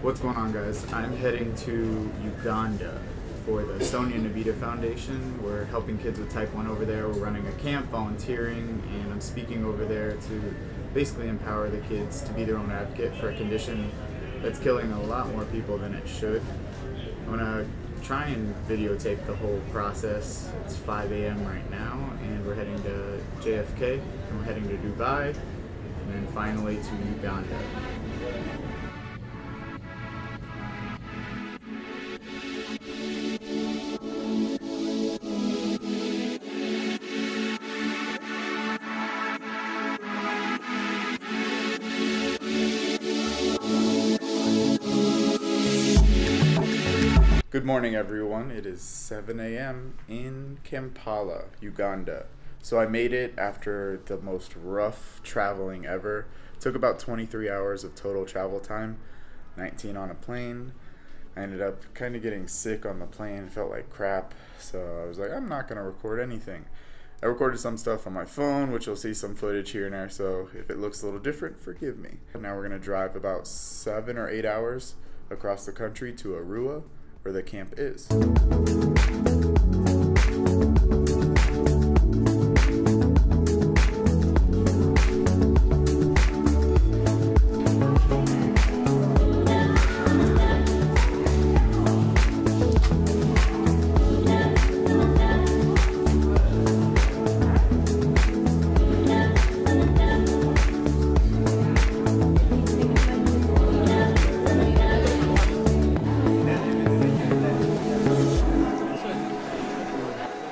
What's going on, guys? I'm heading to Uganda for the Sonia Nebeta Foundation. We're helping kids with type 1 over there. We're running a camp, volunteering, and I'm speaking over there to basically empower the kids to be their own advocate for a condition that's killing a lot more people than it should. I'm gonna try and videotape the whole process. It's 5 a.m. right now, and we're heading to JFK, and we're heading to Dubai, and then finally to Uganda. Good morning, everyone. It is 7 a.m. in Kampala, Uganda. So I made it after the most rough traveling ever. It took about 23 hours of total travel time, 19 on a plane. I ended up kind of getting sick on the plane. It felt like crap. So I was like, I'm not going to record anything. I recorded some stuff on my phone, which you'll see some footage here and there. So if it looks a little different, forgive me. Now we're going to drive about 7 or 8 hours across the country to Arua, where the camp is.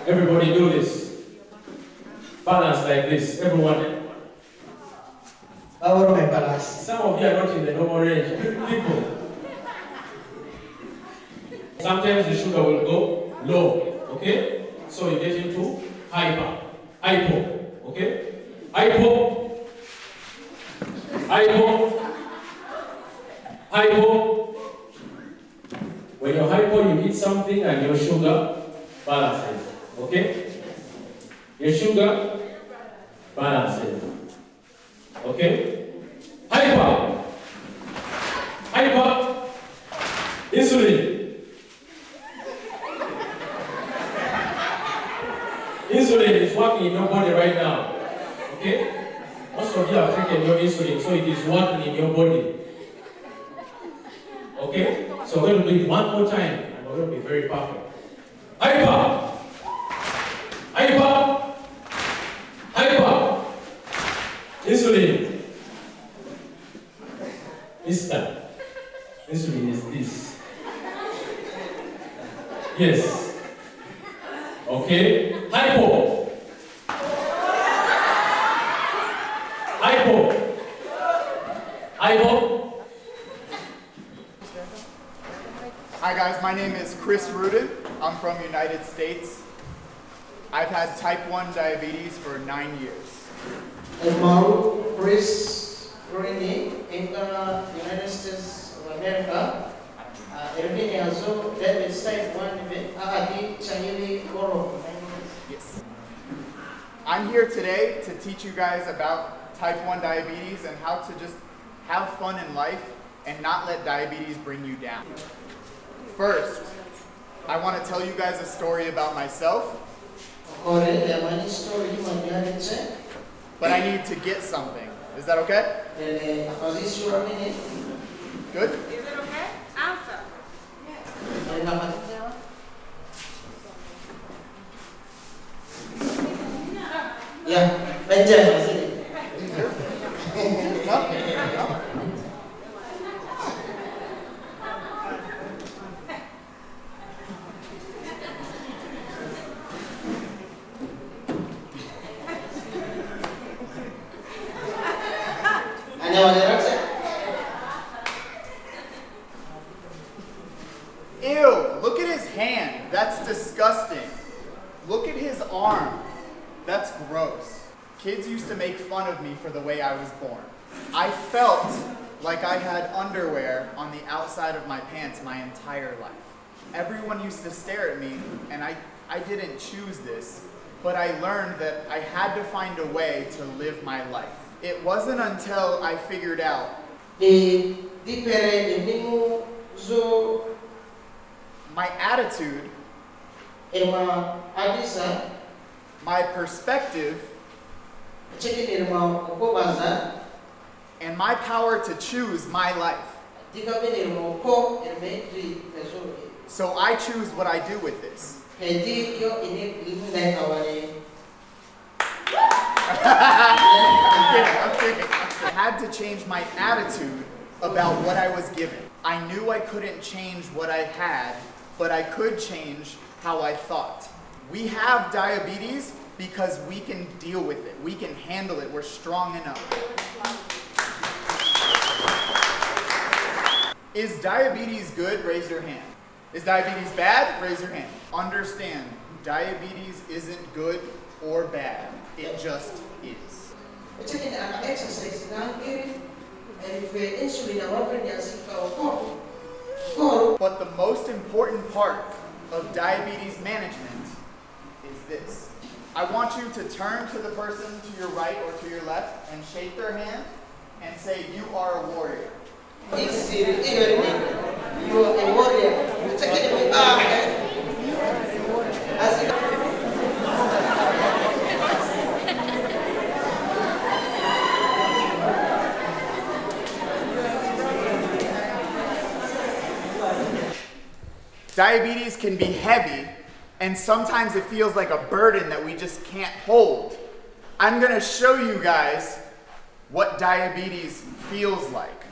Everybody do this. Balance like this. Everyone. Some of you are not in the normal range. People. Sometimes the sugar will go low. Okay? So you get into hyper. Hypo. Okay? Hypo. Hypo. Hypo. When you're hypo, you eat something and your sugar balances. Okay? Your sugar balances. Okay? Hyper. Hyper. Insulin. Insulin is working in your body right now. Okay? Most of you have taken your insulin, so it is working in your body. Okay? So we're going to do it one more time, and we're going to be very perfect. Hyper. Hyper. Hyper. Insulin. Instant. Insulin is this. Yes. Okay. Hypo. Hypo. Hypo. Hi guys, my name is Ruden. I'm from United States. I've had type 1 diabetes for 9 years. I'm Chris Ruden in the United States of America. Everything also that is type 1 Yes. I'm here today to teach you guys about type 1 diabetes and how to just have fun in life and not let diabetes bring you down. First, I want to tell you guys a story about myself. But I need to get something. Is that okay? Good? Is it okay? Answer. Ew, look at his hand. That's disgusting. Look at his arm. That's gross. Kids used to make fun of me for the way I was born. I felt like I had underwear on the outside of my pants my entire life. Everyone used to stare at me, and I didn't choose this, but I learned that I had to find a way to live my life. It wasn't until I figured out di pere di minggu my attitude, my perspective, and my power to choose my life. So I choose what I do with this. I'm kidding. I had to change my attitude about what I was given. I knew I couldn't change what I had, but I could change how I thought. We have diabetes because we can deal with it. We can handle it. We're strong enough. Is diabetes good? Raise your hand. Is diabetes bad? Raise your hand. Understand, diabetes isn't good or bad. It just is. But the most important part of diabetes management is this. I want you to turn to the person to your right or to your left and shake their hand and say, "You are a warrior." You are a warrior. Diabetes can be heavy, and sometimes it feels like a burden that we just can't hold. I'm gonna show you guys what diabetes feels like.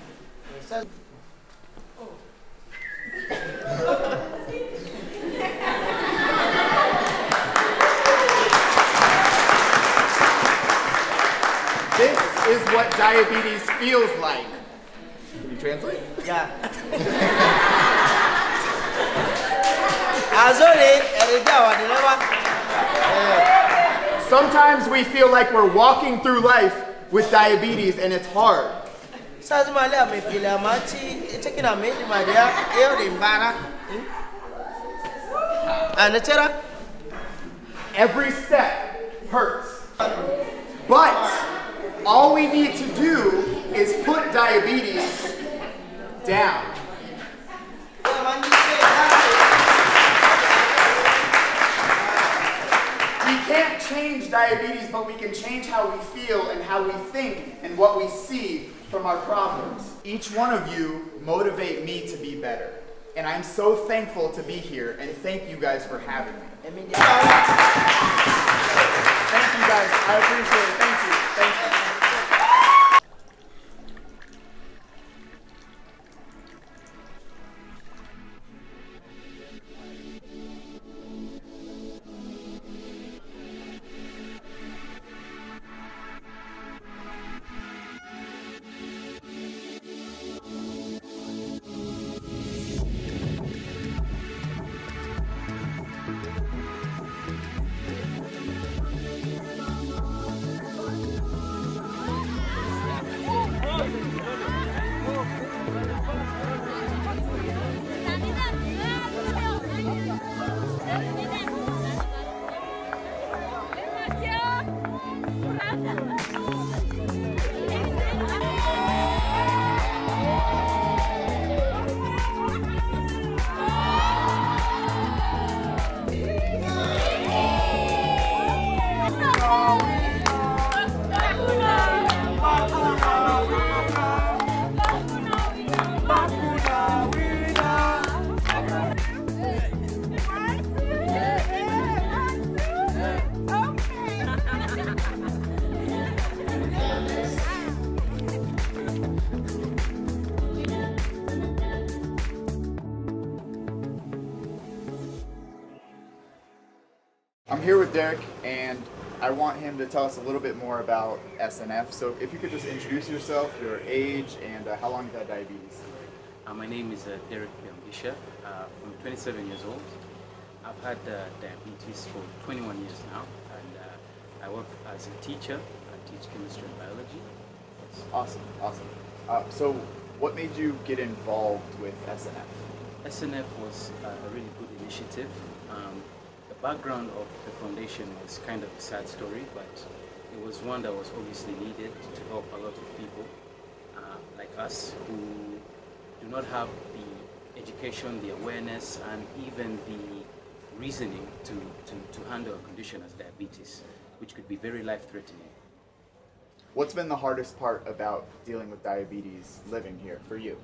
This is what diabetes feels like. Can you translate? Yeah. Sometimes we feel like we're walking through life with diabetes and it's hard. Every step hurts. But all we need to do is put diabetes down. We can't change diabetes, but we can change how we feel and how we think and what we see from our problems. Each one of you motivate me to be better. And I'm so thankful to be here, and thank you guys for having me. Thank you guys, I appreciate it, thank you, thank you. I'm here with Derek, and I want him to tell us a little bit more about SNF. So if you could just introduce yourself, your age, and how long you've had diabetes. My name is Derek Piambisha. I'm 27 years old. I've had diabetes for 21 years now, and I work as a teacher. I teach chemistry and biology. Yes. Awesome, awesome. So what made you get involved with SNF? SNF was a really good initiative. The background of the foundation was kind of a sad story, but it was one that was obviously needed to help a lot of people like us who do not have the education, the awareness, and even the reasoning to handle a condition as diabetes, which could be very life-threatening. What's been the hardest part about dealing with diabetes living here for you?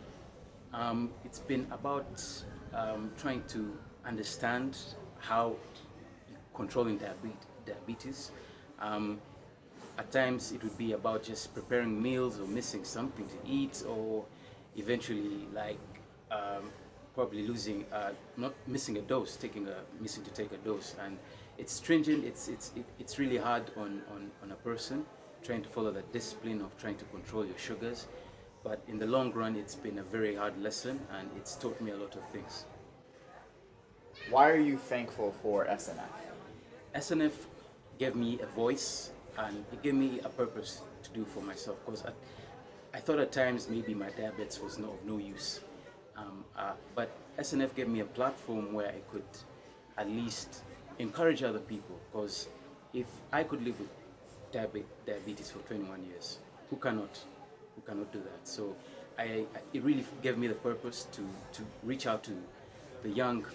It's been about trying to understand how controlling diabetes. At times it would be about just preparing meals or missing something to eat, or eventually like probably losing, not missing a dose, missing to take a dose. And it's stringent, it's really hard on a person trying to follow the discipline of trying to control your sugars. But in the long run, it's been a very hard lesson, and it's taught me a lot of things. Why are you thankful for SNF? SNF gave me a voice, and it gave me a purpose to do for myself, because I thought at times maybe my diabetes was of no use. But SNF gave me a platform where I could at least encourage other people, because if I could live with diabetes for 21 years, who cannot do that? So it really gave me the purpose to reach out to the young,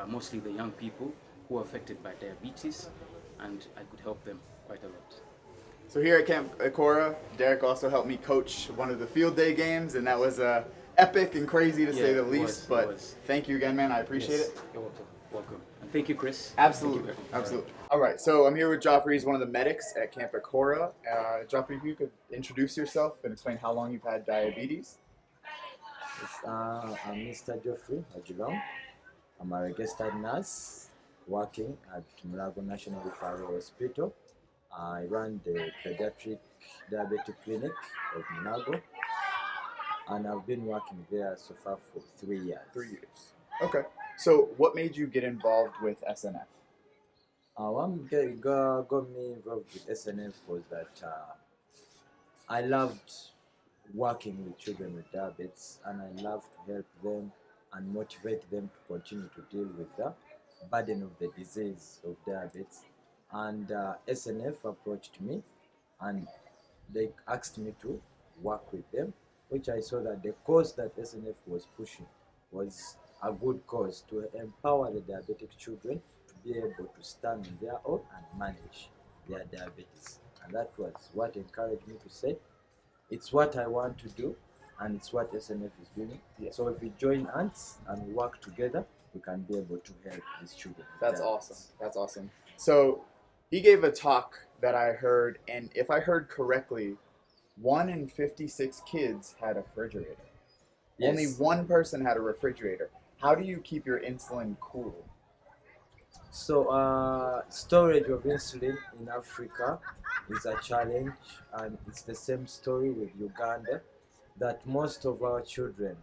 mostly the young people who are affected by diabetes, and I could help them quite a lot. So here at Camp Ikora, Derek also helped me coach one of the field day games, and that was epic and crazy to say the least. But thank you again, man. I appreciate it. You're welcome. And thank you, Chris. Absolutely. Absolutely. All right. So I'm here with Joffrey. He's one of the medics at Camp Ikora. Joffrey, if you could introduce yourself and explain how long you've had diabetes. I'm Mr. Geoffrey Ajulong. I'm a registered nurse working at Mulago National Referral Hospital. I run the pediatric diabetic clinic of Mulago, and I've been working there so far for 3 years. 3 years. Okay. So what made you get involved with SNF? What got me involved with SNF was that I loved working with children with diabetes, and I love to help them and motivate them to continue to deal with the burden of the disease of diabetes. And SNF approached me, and they asked me to work with them, which I saw that the cause that SNF was pushing was a good cause to empower the diabetic children to be able to stand on their own and manage their diabetes. And that was what encouraged me to say, it's what I want to do, and it's what SNF is doing. Yeah. So if we join hands and work together, we can be able to help these children. That's awesome. That's awesome. So he gave a talk that I heard, and if I heard correctly, 1 in 56 kids had a refrigerator. Yes. Only one person had a refrigerator. How do you keep your insulin cool? So storage of insulin in Africa is a challenge, and it's the same story with Uganda, that most of our children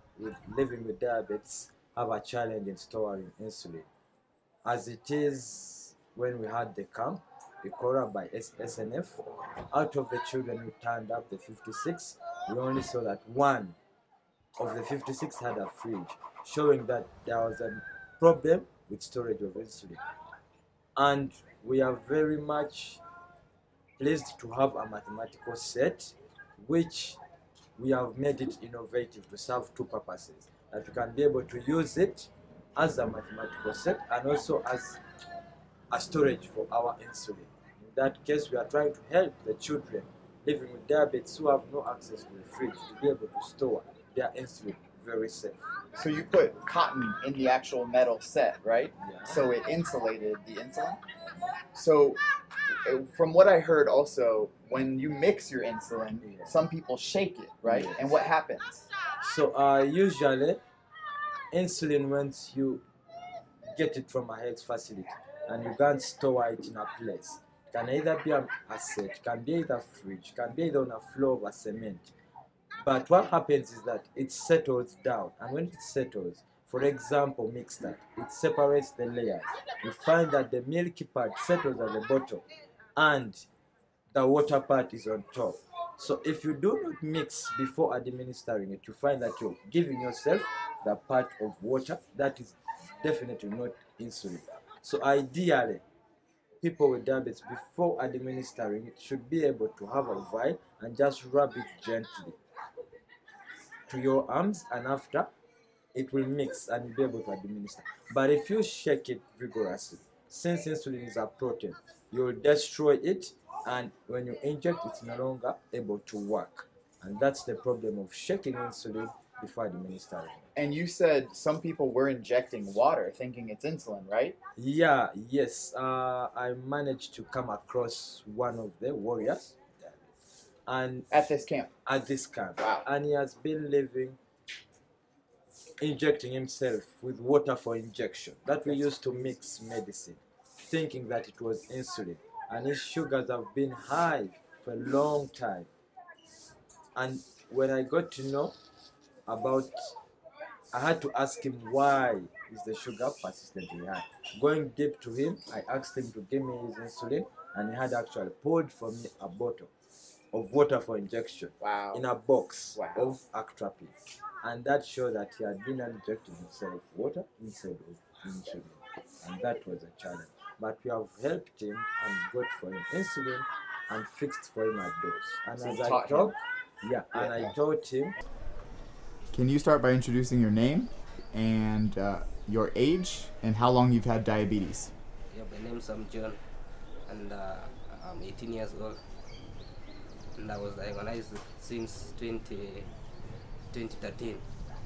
living with diabetes have a challenge in storing insulin. As it is, when we had the camp, Ikora by SNF, out of the children who turned up, the 56, we only saw that 1 of the 56 had a fridge, showing that there was a problem with storage of insulin. And we are very much pleased to have a mathematical set, which we have made it innovative to serve 2 purposes, that we can be able to use it as a mathematical set and also as a storage for our insulin. In that case, we are trying to help the children living with diabetes who have no access to the fridge to be able to store their insulin very safe. So you put cotton in the actual metal set, right? Yeah. So it insulated the insulin? So from what I heard also, when you mix your insulin, some people shake it, right? Yes. And what happens? So usually, insulin, once you get it from a health facility and you can't store it in a place, it can either be a set, it can be either fridge, it can be either on a floor of a cement. But what happens is that it settles down, and when it settles, for example, mixture, it separates the layers. You find that the milky part settles at the bottom, and the water part is on top. So if you do not mix before administering it, you find that you're giving yourself the part of water that is definitely not insulin. So ideally, people with diabetes, before administering it, should be able to have a vial and just rub it gently to your arms, and after it will mix and you'll be able to administer. But if you shake it vigorously, since insulin is a protein, you'll destroy it, and when you inject, it's no longer able to work. And that's the problem of shaking insulin before administering. And you said some people were injecting water thinking it's insulin, right? Yeah, yes. I managed to come across one of the warriors, and At this camp. Wow. And he has been living injecting himself with water for injection that we used to mix medicine, thinking that it was insulin, and his sugars have been high for a long time. And when I got to know about, I had to ask him why is the sugar persistently high. Going deep to him, I asked him to give me his insulin, and he had actually poured for me a bottle of water for injection. Wow. In a box. Wow. Of atropine. And that showed that he had been injecting himself water instead of insulin. And that was a challenge. But we have helped him and got for him insulin and fixed for him a dose. And So as you I taught him. taught, I taught him. Can you start by introducing your name and your age and how long you've had diabetes? Yeah, my name's John, and I'm 18 years old, and I was diagnosed since 2013.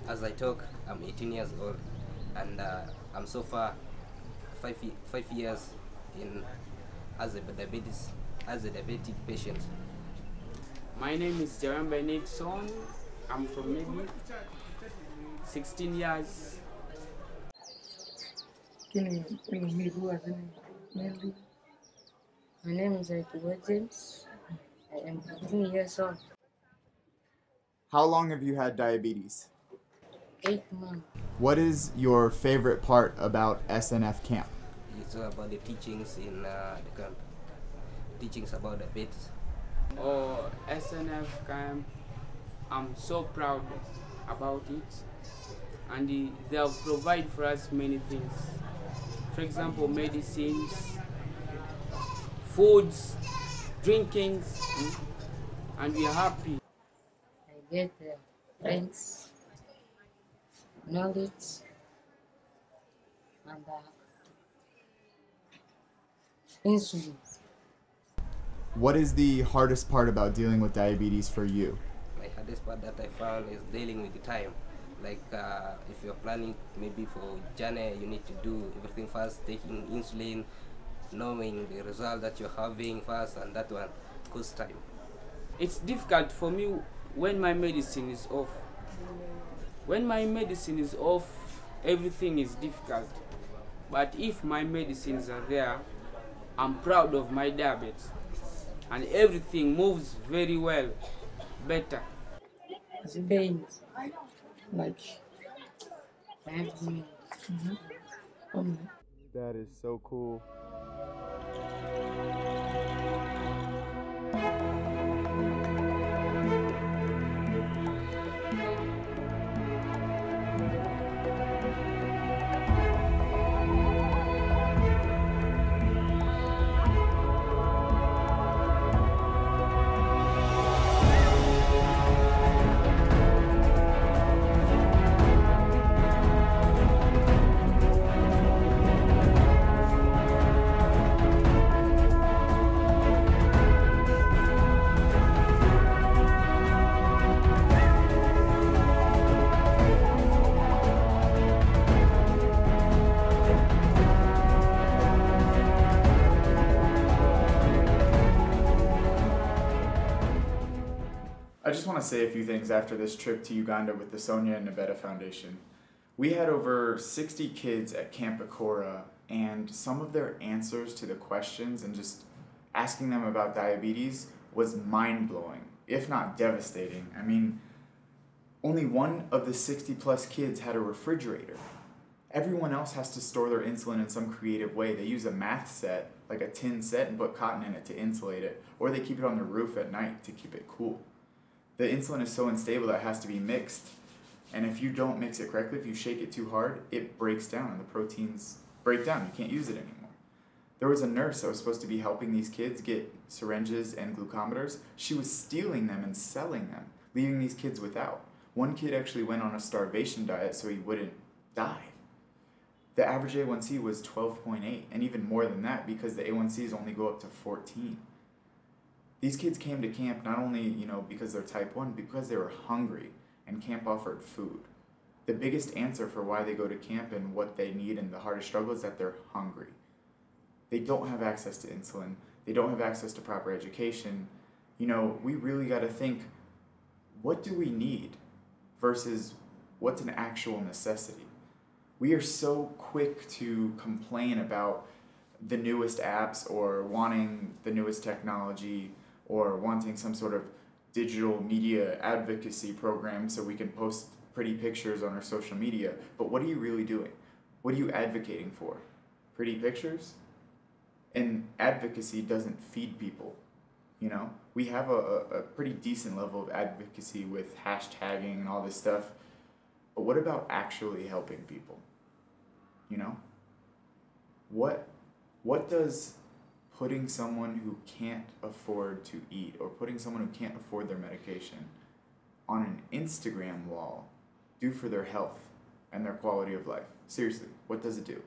As I talk, I'm 18 years old, and I'm so far 5 years in as a diabetic patient. My name is Jaramba Nixon. I'm from maybe 16 years. My name is Edward James. I am 14 years old. How long have you had diabetes? 8 months. What is your favorite part about SNF camp? It's all about the teachings in the camp, teachings about diabetes. Or SNF camp, I'm so proud about it, and they have provided for us many things. For example, medicines, foods, drinkings, and we are happy. I get friends, knowledge, and insulin. What is the hardest part about dealing with diabetes for you? My hardest part that I found is dealing with the time. Like if you're planning maybe for journey, you need to do everything fast, taking insulin, knowing the result that you're having first, and that one costs time. It's difficult for me when my medicine is off. When my medicine is off, everything is difficult. But if my medicines are there, I'm proud of my diabetes, and everything moves very well, better. It's veins, like I have veins. That is so cool. I just want to say a few things after this trip to Uganda with the Sonia Nebeta Foundation. We had over 60 kids at Camp Akora, and some of their answers to the questions and just asking them about diabetes was mind-blowing, if not devastating. I mean, only one of the 60 plus kids had a refrigerator. Everyone else has to store their insulin in some creative way. They use a math set, like a tin set, and put cotton in it to insulate it, or they keep it on the roof at night to keep it cool. The insulin is so unstable that it has to be mixed, and if you don't mix it correctly, if you shake it too hard, it breaks down and the proteins break down. You can't use it anymore. There was a nurse that was supposed to be helping these kids get syringes and glucometers. She was stealing them and selling them, leaving these kids without. One kid actually went on a starvation diet so he wouldn't die. The average A1C was 12.8, and even more than that because the A1Cs only go up to 14. These kids came to camp not only, because they're type 1, because they were hungry, and camp offered food. The biggest answer for why they go to camp and what they need and the hardest struggle is that they're hungry. They don't have access to insulin. They don't have access to proper education. We really got to think, what do we need versus what's an actual necessity? We are so quick to complain about the newest apps or wanting the newest technology or wanting some sort of digital media advocacy program so we can post pretty pictures on our social media. But what are you really doing? What are you advocating for? Pretty pictures? And advocacy doesn't feed people. We have a pretty decent level of advocacy with hashtagging and all this stuff. But what about actually helping people? What does putting someone who can't afford to eat or putting someone who can't afford their medication on an Instagram wall do for their health and their quality of life? Seriously, what does it do?